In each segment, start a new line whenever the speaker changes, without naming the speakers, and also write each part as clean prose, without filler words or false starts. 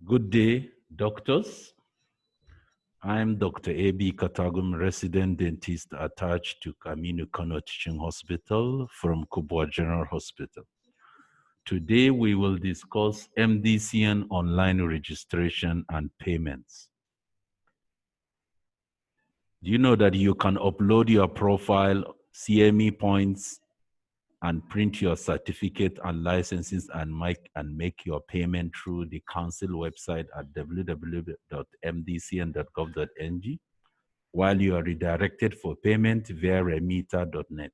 Good day, doctors. I'm Dr. A.B. Katagum, resident dentist attached to Kaminu Kano Teaching Hospital from Kubwa General Hospital. Today, we will discuss MDCN online registration and payments. Do you know that you can upload your profile, CME points, and print your certificate and licenses and make your payment through the council website at www.mdcn.gov.ng while you are redirected for payment via remita.net.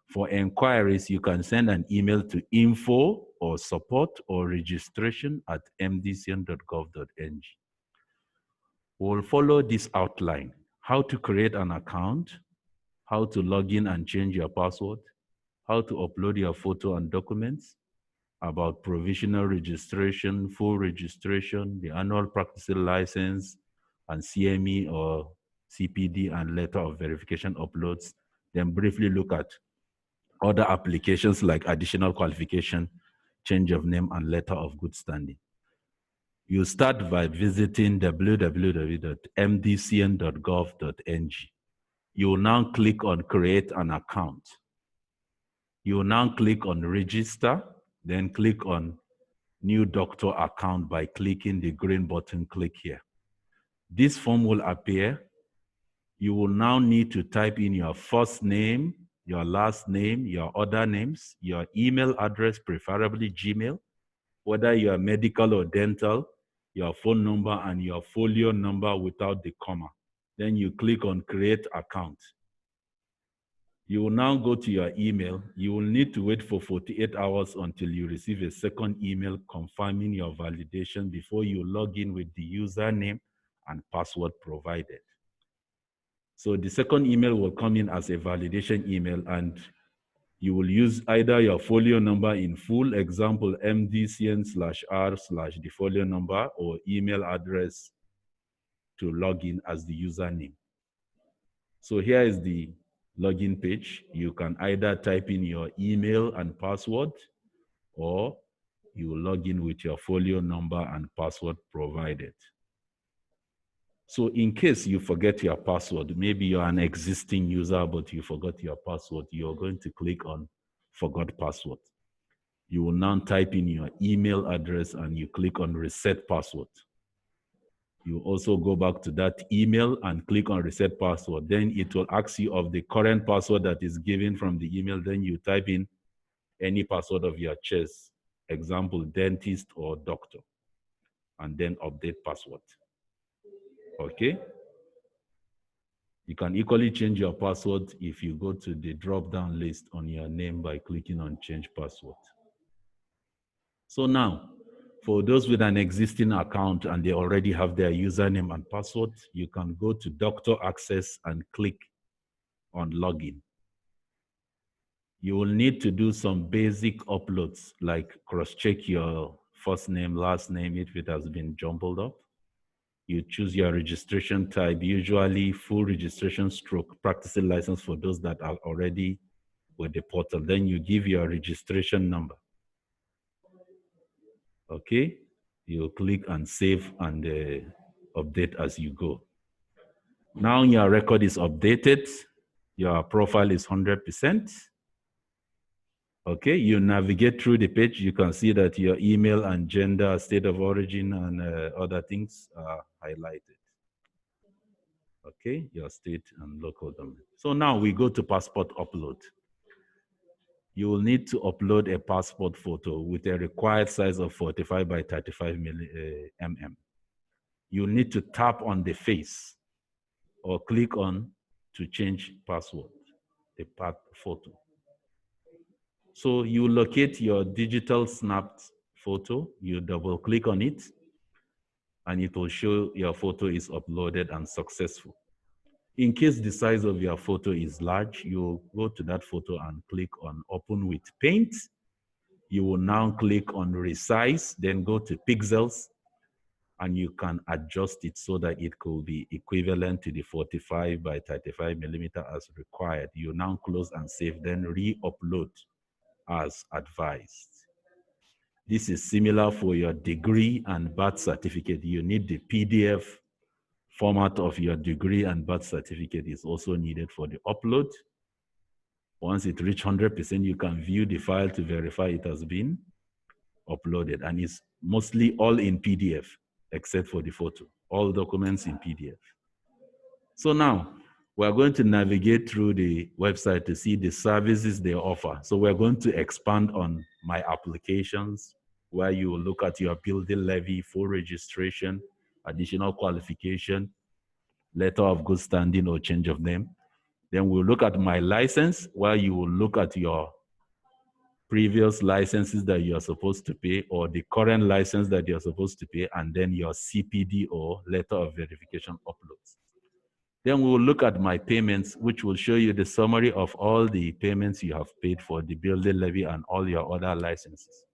For inquiries, you can send an email to info or support or registration at mdcn.gov.ng. We'll follow this outline: how to create an account, how to log in and change your password, how to upload your photo and documents, about provisional registration, full registration, the annual practicing license, and CME or CPD and letter of verification uploads, then briefly look at other applications like additional qualification, change of name, and letter of good standing. You start by visiting www.mdcn.gov.ng. You will now click on Create an Account. You will now click on Register, then click on New Doctor Account by clicking the green button. Click here. This form will appear. You will now need to type in your first name, your last name, your other names, your email address, preferably Gmail, whether you are medical or dental, your phone number, and your folio number without the comma. Then you click on Create Account. You will now go to your email. You will need to wait for 48 hours until you receive a second email confirming your validation before you log in with the username and password provided. So the second email will come in as a validation email, and you will use either your folio number in full, example MDCN/R/the folio number, or email address to log in as the username. So here is the login page. You can either type in your email and password, or you will log in with your folio number and password provided. So in case you forget your password, maybe you're an existing user, but you forgot your password, you're going to click on Forgot Password. You will now type in your email address and you click on Reset Password. You also go back to that email and click on Reset Password. Then it will ask you of the current password that is given from the email. Then you type in any password of your choice, example, dentist or doctor, and then update password. Okay? You can equally change your password if you go to the drop-down list on your name by clicking on Change Password. So now, for those with an existing account and they already have their username and password, you can go to Doctor Access and click on Login. You will need to do some basic uploads, like cross-check your first name, last name, if it has been jumbled up. You choose your registration type, usually full registration / practicing license for those that are already with the portal. Then you give your registration number. Okay, you click and save and update as you go. Now your record is updated. Your profile is 100%. Okay, you navigate through the page. You can see that your email and gender, state of origin, and other things are highlighted. Okay, your state and local domain. So now we go to passport upload. You will need to upload a passport photo with a required size of 45 by 35 mm. You need to tap on the face or click on to change password, the photo. So you locate your digital snapped photo, you double click on it, and it will show your photo is uploaded and successful. In case the size of your photo is large, you go to that photo and click on Open with Paint. You will now click on Resize, then go to Pixels, and you can adjust it so that it could be equivalent to the 45 by 35 millimeter as required. You now close and save, then re-upload as advised. This is similar for your degree and birth certificate. You need the PDF format of your degree and birth certificate is also needed for the upload. Once it reaches 100%, you can view the file to verify it has been uploaded. And it's mostly all in PDF, except for the photo. All documents in PDF. So now, we're going to navigate through the website to see the services they offer. So we're going to expand on my applications, where you will look at your building levy, full registration, additional qualification, letter of good standing or change of name. Then we'll look at my license, where you will look at your previous licenses that you're supposed to pay or the current license that you're supposed to pay, and then your CPD or letter of verification uploads. Then we will look at my payments, which will show you the summary of all the payments you have paid for the building levy and all your other licenses.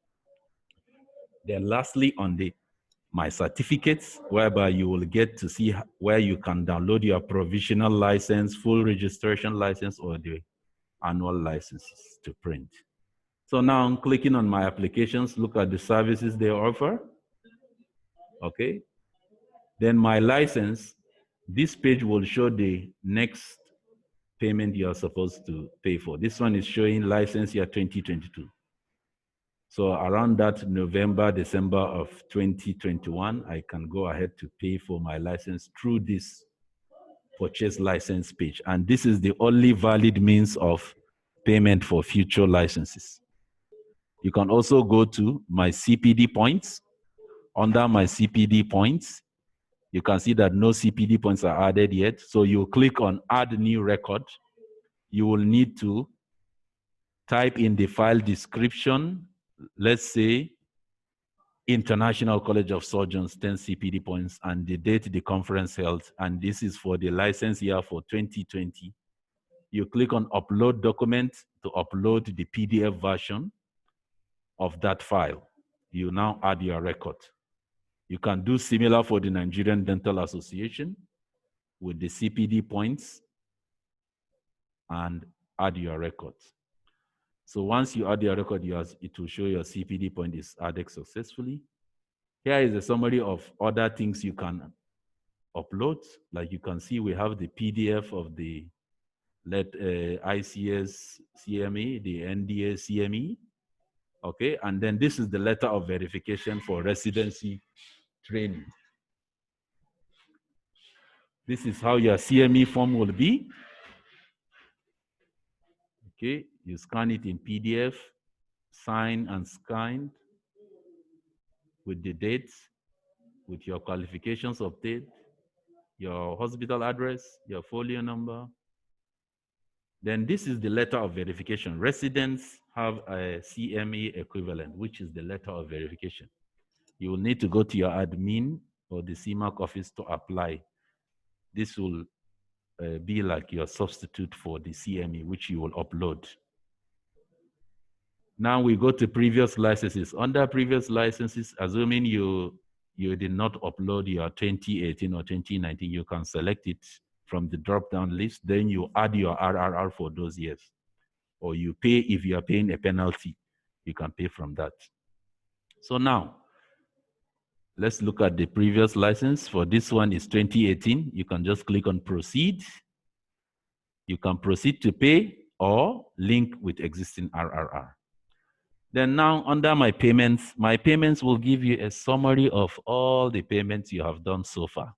Then lastly, on my certificates, whereby you will get to see where you can download your provisional license, full registration license, or the annual licenses to print. So now I'm clicking on my applications, look at the services they offer. Okay. Then my license, this page will show the next payment you're supposed to pay for. This one is showing license year 2022. So around that November, December of 2021, I can go ahead to pay for my license through this purchase license page. And this is the only valid means of payment for future licenses. You can also go to my CPD points. Under my CPD points, you can see that no CPD points are added yet. So you click on add new record. You will need to type in the file description, let's say International College of Surgeons, 10 CPD points, and the date the conference held. And this is for the license year for 2020. You click on upload document to upload the PDF version of that file. You now add your record. You can do similar for the Nigerian Dental Association with the CPD points and add your record. So once you add your record, it will show your CPD point is added successfully. Here is a summary of other things you can upload. Like you can see, we have the PDF of the ICS CME, the NDA CME. Okay, and then this is the letter of verification for residency training. This is how your CME form will be. Okay, you scan it in PDF, sign and scan with the dates, with your qualifications obtained, your hospital address, your folio number. Then this is the letter of verification. Residents have a CME equivalent, which is the letter of verification. You will need to go to your admin or the CMAC office to apply. This will be like your substitute for the CME, which you will upload. Now we go to previous licenses. Under previous licenses, assuming you did not upload your 2018 or 2019, you can select it from the drop-down list. Then you add your RRR for those years. Or you pay, if you are paying a penalty, you can pay from that. So now, let's look at the previous license. For this one is 2018. You can just click on proceed. You can proceed to pay or link with existing RRR. Then now under my payments will give you a summary of all the payments you have done so far,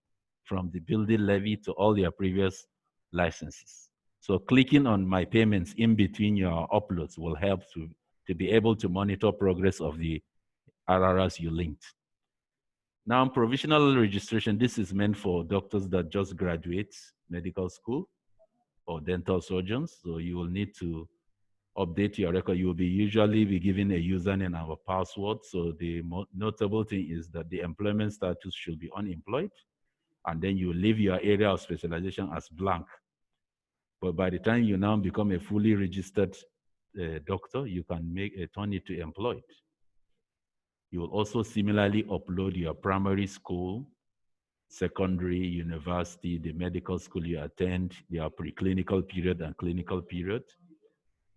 from the building levy to all your previous licenses. So clicking on my payments in between your uploads will help to be able to monitor progress of the RRRs you linked. Now provisional registration, this is meant for doctors that just graduate medical school or dental surgeons. So you will need to update your record. You will usually be given a username and a password. So the notable thing is that the employment status should be unemployed, and then you leave your area of specialization as blank. But by the time you now become a fully registered doctor, you can turn it to employed. You will also similarly upload your primary school, secondary, university, the medical school you attend, your preclinical period and clinical period.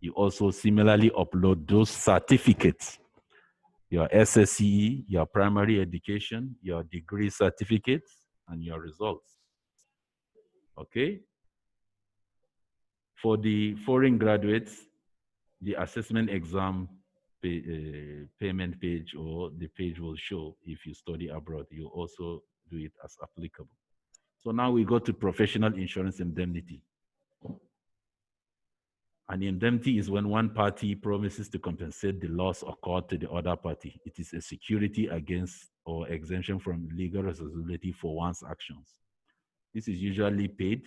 You also similarly upload those certificates your SSCE, your primary education, your degree certificates, and your results. Okay? For the foreign graduates, the assessment exam payment page or the page will show if you study abroad. You also do it as applicable. So now we go to professional insurance indemnity. An indemnity is when one party promises to compensate the loss occurred to the other party. It is a security against or exemption from legal responsibility for one's actions. This is usually paid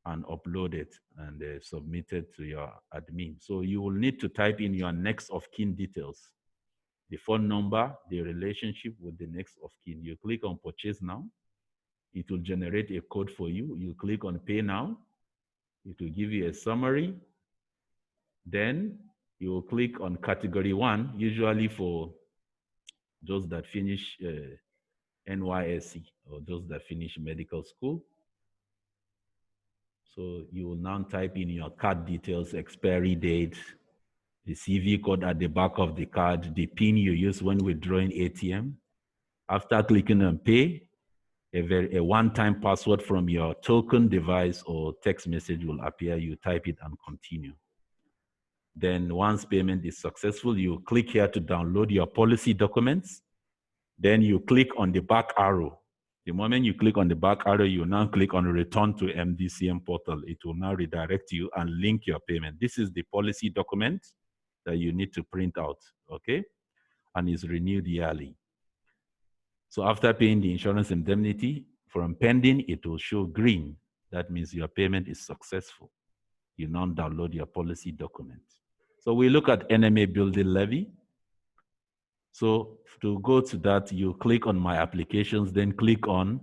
and uploaded and submitted to your admin. So you will need to type in your next of kin details, the phone number, the relationship with the next of kin. You click on purchase now. It will generate a code for you. You click on pay now. It will give you a summary. Then you will click on category 1, usually for those that finish NYSC or those that finish medical school. So you will now type in your card details, expiry date, the CV code at the back of the card, the PIN you use when withdrawing ATM. After clicking on pay, a one-time password from your token device or text message will appear. You type it and continue. Then once payment is successful, you click here to download your policy documents. Then you click on the back arrow. The moment you click on the back arrow, you now click on return to MDCN Portal. It will now redirect you and link your payment. This is the policy document that you need to print out, okay? And is renewed yearly. So after paying the insurance indemnity, from pending, it will show green. That means your payment is successful. You now download your policy document. So we look at NMA building levy. So to go to that, you click on my applications, then click on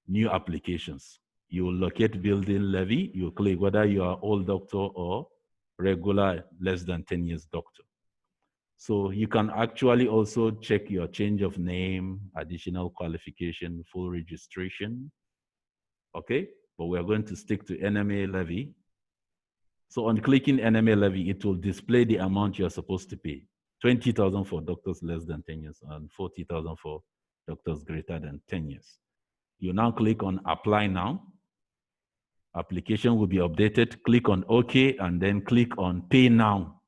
new applications. You will locate building levy. You click whether you are old doctor or regular less than 10 years doctor. So you can actually also check your change of name, additional qualification, full registration. Okay, but we're going to stick to NMA levy. So on clicking NMA levy, it will display the amount you're supposed to pay. 20,000 for doctors less than 10 years and 40,000 for doctors greater than 10 years. You now click on apply now. Application will be updated. Click on OK and then click on pay now.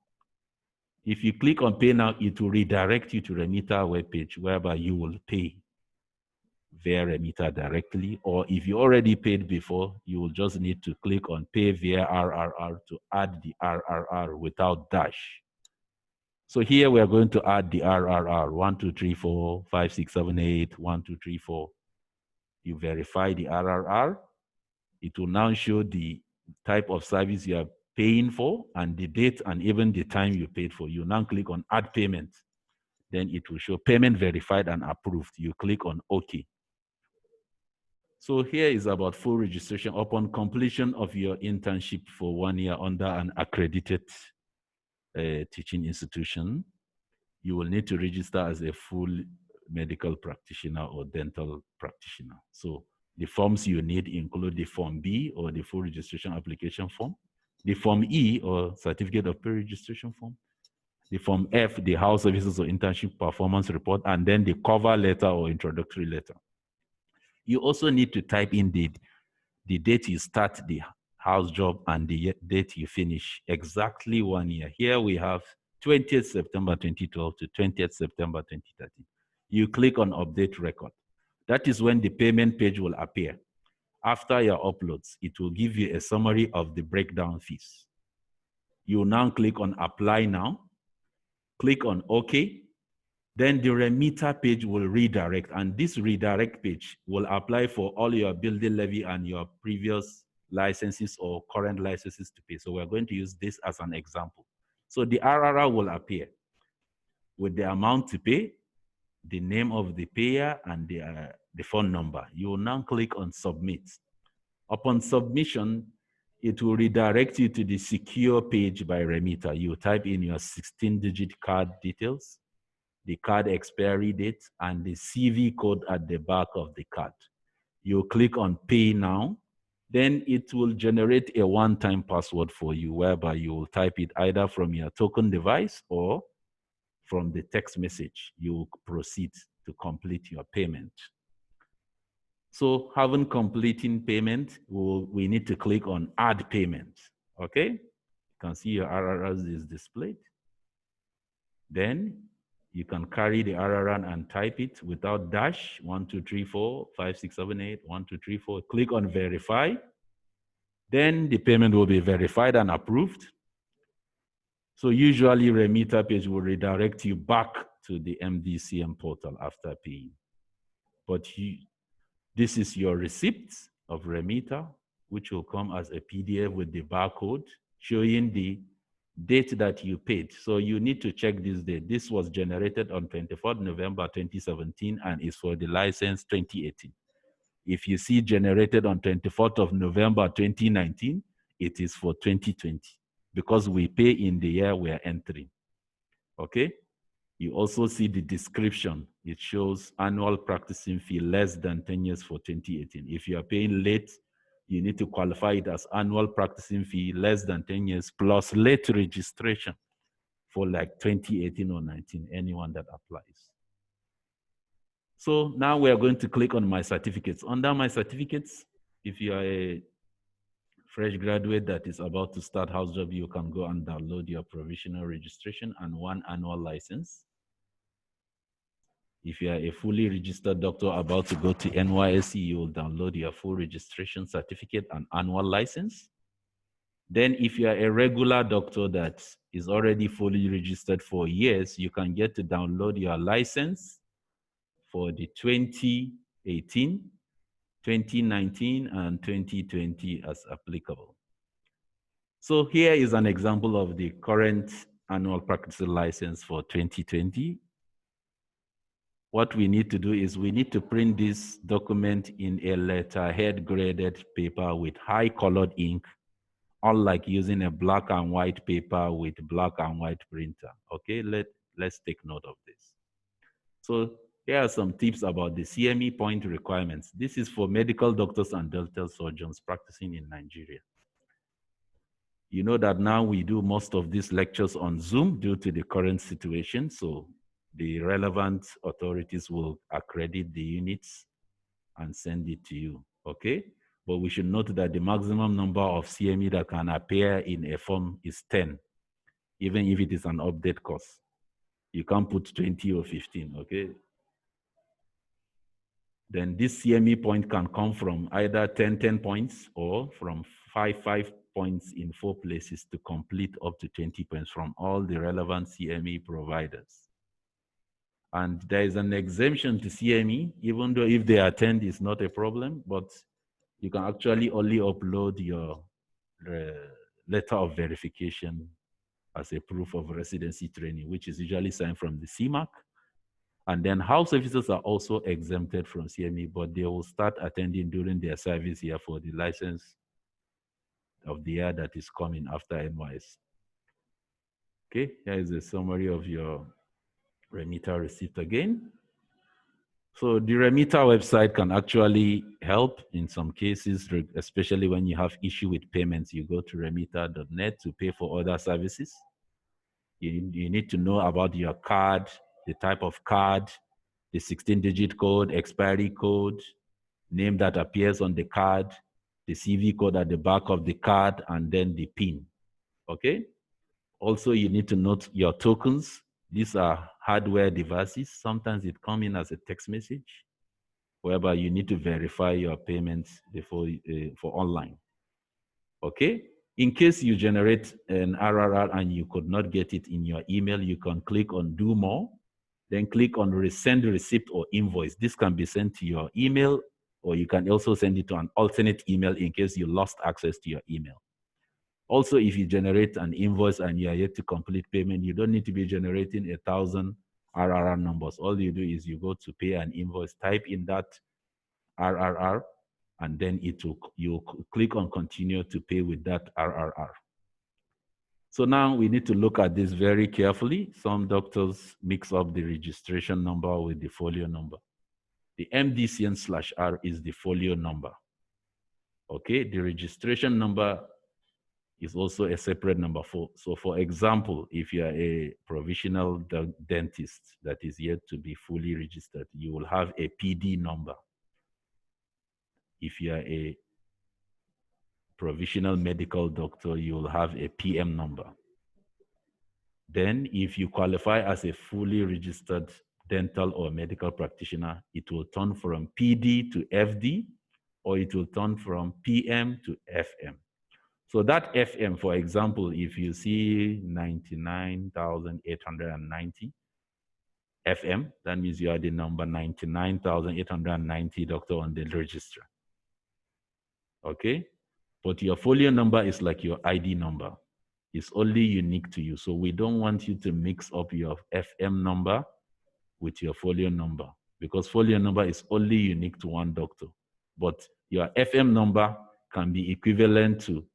If you click on pay now, it will redirect you to Remita webpage whereby you will pay via Remita directly, or if you already paid before, you will just need to click on pay via RRR to add the RRR without dash. So here we are going to add the RRR, 1, 2, 3, 4, 5, 6, 7, 8, 1, 2, 3, 4. You verify the RRR. It will now show the type of service you are paying for and the date and even the time you paid for. You now click on add payment. Then it will show payment verified and approved. You click on OK. So here is about full registration. Upon completion of your internship for 1 year under an accredited teaching institution, you will need to register as a full medical practitioner or dental practitioner. So the forms you need include the Form B or the full registration application form, the Form E or certificate of pre-registration form, the Form F, the house services or internship performance report, and then the cover letter or introductory letter. You also need to type in the date you start the house job and the date you finish, exactly 1 year. Here we have 20th September 2012 to 20th September 2013. You click on update record. That is when the payment page will appear. After your uploads, it will give you a summary of the breakdown fees. You now click on apply now, click on OK. Then the Remita page will redirect, and this redirect page will apply for all your building levy and your previous licenses or current licenses to pay. So we're going to use this as an example. So the RRR will appear with the amount to pay, the name of the payer, and the phone number. You will now click on submit. Upon submission, it will redirect you to the secure page by Remita. You type in your 16-digit card details, the card expiry date, and the CV code at the back of the card. You click on pay now, then it will generate a one-time password for you whereby you will type it either from your token device or from the text message, you proceed to complete your payment. So having completing payment, we need to click on add payment, okay? You can see your RRRs is displayed. Then you can carry the RRR and type it without dash, 1, 2, 3, 4, 5, 6, 7, 8, 1, 2, 3, 4. Click on verify. Then the payment will be verified and approved. So usually Remita page will redirect you back to the MDCN portal after paying. But this is your receipt of Remita, which will come as a PDF with the barcode showing the date that you paid. So you need to check this date. This was generated on 24th November 2017 and is for the license 2018. If you see generated on 24th of November 2019, it is for 2020 because we pay in the year we are entering. Okay? You also see the description. It shows annual practicing fee less than 10 years for 2018. If you are paying late, you need to qualify it as annual practicing fee less than 10 years plus late registration for like 2018 or 19, anyone that applies. So now we are going to click on my certificates. Under my certificates, if you are a fresh graduate that is about to start house job, you can go and download your provisional registration and 1 annual license. If you are a fully registered doctor about to go to NYSC, you will download your full registration certificate and annual license. Then if you are a regular doctor that is already fully registered for years, you can get to download your license for the 2018, 2019, and 2020 as applicable. So here is an example of the current annual practice license for 2020. What we need to do is we need to print this document in a letterhead graded paper with high colored ink, unlike using a black and white paper with black and white printer. Okay, let's take note of this. So here are some tips about the CME point requirements. This is for medical doctors and dental surgeons practicing in Nigeria. You know that now we do most of these lectures on Zoom due to the current situation. So the relevant authorities will accredit the units and send it to you, okay? But we should note that the maximum number of CME that can appear in a form is 10, even if it is an update course. You can't put 20 or 15, okay? Then this CME point can come from either 10 points or from 5 points in 4 places to complete up to 20 points from all the relevant CME providers. And there is an exemption to CME, even though if they attend, it's not a problem, but you can actually only upload your letter of verification as a proof of residency training, which is usually signed from the CMAC. And then house officers are also exempted from CME, but they will start attending during their service year for the license of the year that is coming after NYS. Okay, here is a summary of your Remita receipt again. So the Remita website can actually help in some cases, especially when you have issue with payments. You go to remita.net to pay for other services. You need to know about your card, the type of card, the 16-digit code, expiry code, name that appears on the card, the CV code at the back of the card, and then the PIN, okay? Also, you need to note your tokens. These are hardware devices. Sometimes it comes in as a text message, whereby you need to verify your payments before for online, okay? In case you generate an RRR and you could not get it in your email, you can click on Do More, then click on Resend Receipt or Invoice. This can be sent to your email, or you can also send it to an alternate email in case you lost access to your email. Also, if you generate an invoice and you are yet to complete payment, you don't need to be generating 1,000 RRR numbers. All you do is you go to pay an invoice, type in that RRR, and then you click on continue to pay with that RRR. So now we need to look at this very carefully. Some doctors mix up the registration number with the folio number. The MDCN/R is the folio number. Okay, the registration number is also a separate number. So for example, if you are a provisional dentist that is yet to be fully registered, you will have a PD number. If you are a provisional medical doctor, you will have a PM number. Then if you qualify as a fully registered dental or medical practitioner, it will turn from PD to FD, or it will turn from PM to FM. So that FM, for example, if you see 99,890 FM, that means you are the number 99,890 doctor on the register. Okay? But your folio number is like your ID number. It's only unique to you. So we don't want you to mix up your FM number with your folio number, because folio number is only unique to one doctor. But your FM number can be equivalent to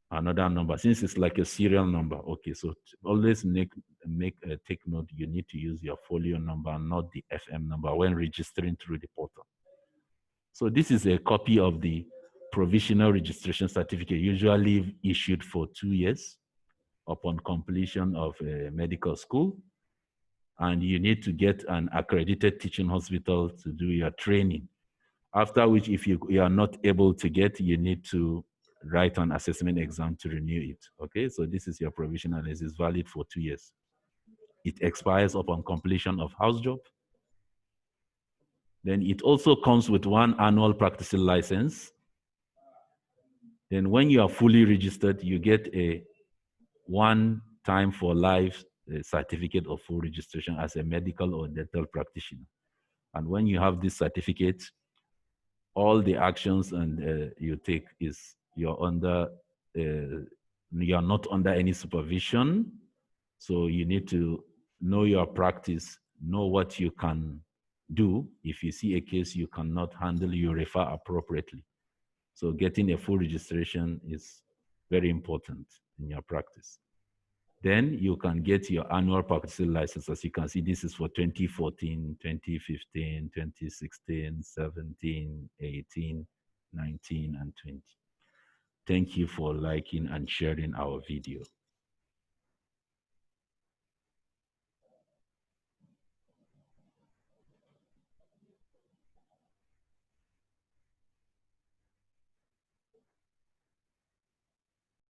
another number, since it's like a serial number. Okay, so always take note, you need to use your folio number, not the FM number, when registering through the portal. So this is a copy of the provisional registration certificate, usually issued for 2 years upon completion of a medical school. And you need to get an accredited teaching hospital to do your training. After which, if you are not able to get, you need to write an assessment exam to renew it. Okay, so this is your provisional. This is valid for 2 years. It expires upon completion of house job. Then it also comes with 1 annual practicing license. Then when you are fully registered, you get a 1 time for life certificate of full registration as a medical or dental practitioner. And when you have this certificate, all the actions and you take is you're not under any supervision. So you need to know your practice, know what you can do. If you see a case you cannot handle, you refer appropriately. So getting a full registration is very important in your practice. Then you can get your annual practicing license. As you can see, this is for 2014, 2015, 2016, 17, 18, 19, and 20. Thank you for liking and sharing our video.